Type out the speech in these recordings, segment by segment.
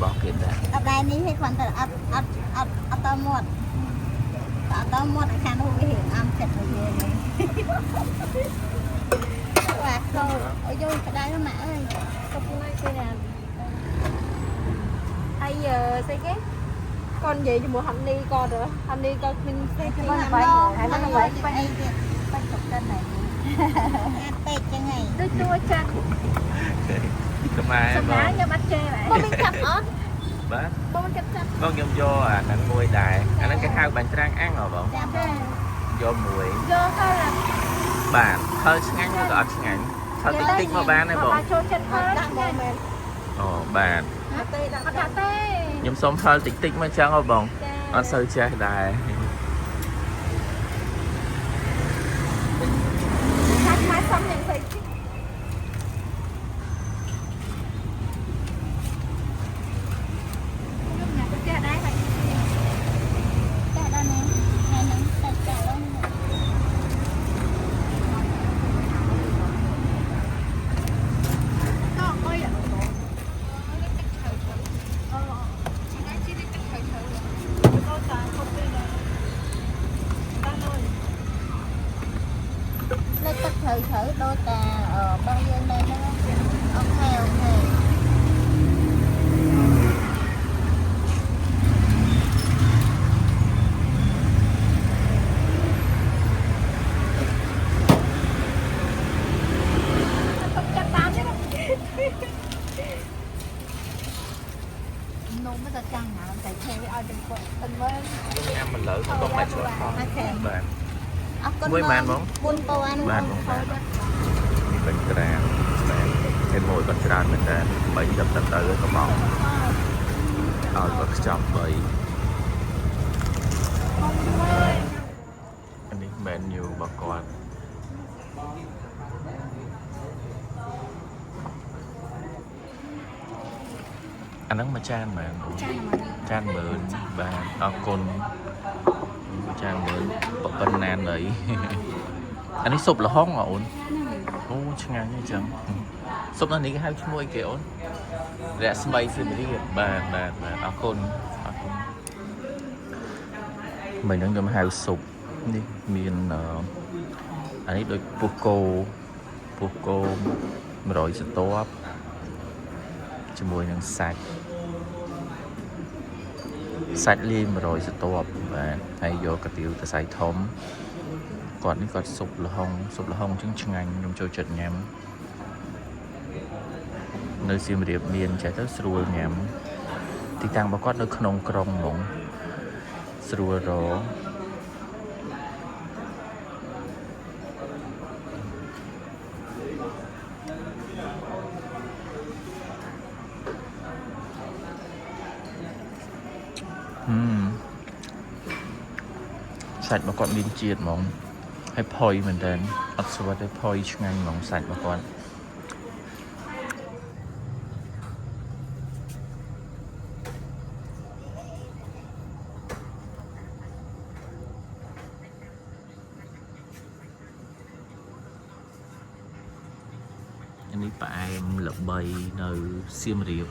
บอกเกินได้ได้นี้ให้คนแต่อัตหมดอัตหมดอาคารหูไม่เห็นเสร็จเลยว่าเขาโยนก็ได้แล้วแม่เอ้ยก็พูดไม่ใช่แล้วhay giờ xây cái con vậy thì mua hành đi con rồi hành đi con mình xây cái nó phải hay nó phải phải chụp trên này tê cho ngày tôi chua chânทำไม xong đá cho bắt chê vậy bố mình chập ớt បាទ bố mình chập chập បងខ្ញុំយកអាហ្នឹងមួយដែរអាហ្នឹងគេហៅបាញ់ត្រាំងអាំងហ៎បងយកមួយ vô thôi là បាទហើយឆ្ងាញ់ឬក៏អត់ឆ្ងាញ់ហើយតិចតិចមកបានទេបង bà chua chân thôiដាក់មកមែន អូបាទ អត់ទេដាក់អត់ទេ ខ្ញុំសុំហឹលតិចតិចមកចឹងហ៎បងអត់សូវចេះដែរ ខាត់មកសំយ៉ាងស្អីចាដែរហើយ แต่ด้านนี้ในนั้นแต่ด้านนี้ ก็เอ้ยอ่ะ lấy tất thử đôi ta ở bao nhiêu đây đó ok chắc tám chứ nung mới ta chăng hả thầy theo với ai tình với ញ៉ាំមិនលើក៏បងតែឆ្លងផងបាទ មួយម៉ានបង4តួបាទបងបាទនេះបាញ់ត្រាំបាទតែមួយបាត់ច្រើនមែនតើ3ចាប់ទៅក៏មកឲ្យគាត់ខ្ចប់3អានេះ menu របស់គាត់អាហ្នឹងមួយចានមែនចានមើលបាទអរគុណចានមើលប៉ុណ្ណាណីអានេះស៊ុបល្ហុងអូនអូឆ្ងាញ់អញ្ចឹងស៊ុបនេះគេហៅឈ្មោះអីគេអូនរស្មីសៀមរាបបាទអរគុណមិនហ្នឹងខ្ញុំហៅស៊ុបនេះមានអានេះដូចពោះគោ100ស្ទាប់ជាមួយនឹងសាច់លាយ100ស្ទាប់បាទហើយយកកាទៀវទៅសៃធំគាត់នេះគាត់ស៊ុបល្ហុងអញ្ចឹងឆ្ងាញ់ខ្ញុំចូលចិត្តញ៉ាំនៅសៀមរាបមានចេះទៅស្រួលញ៉ាំទីតាំងរបស់គាត់នៅក្នុងក្រុងហ្មងស្រួលរសាច់របស់គាត់មានជាតិហ្មងហើយផុយមែនតើអត់ស្វិតទេផុយឆ្ងាញ់ហ្មងសាច់របស់គាត់អានេះផ្អែមល្បីនៅសៀមរាប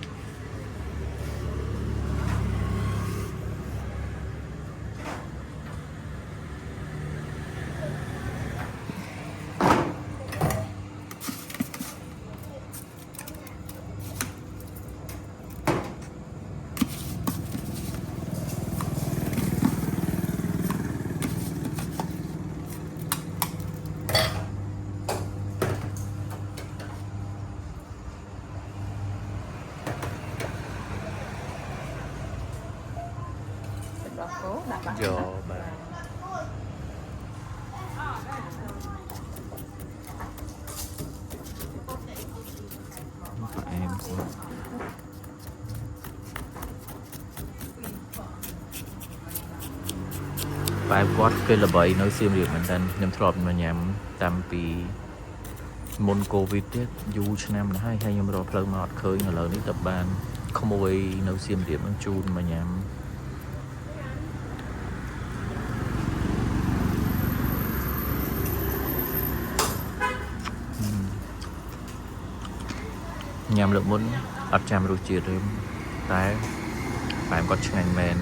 យកបាទផ្អែមស្រួលបែបគាត់គេល្បីនៅសៀមរាបមែនតើខ្ញុំធ្លាប់មកញ៉ាំតាំងពីមុនកូវីដទៀតយូរឆ្នាំណាស់ហើយខ្ញុំរកផ្លូវមកអត់ឃើញឥឡូវនេះទៅបានក្មួយនៅសៀមរាបនឹងជូនមកញ៉ាំញ៉ាំលើកមុនអត់ចាំរសជាតិទេ តែបែបគាត់ឆ្ងាញ់មែន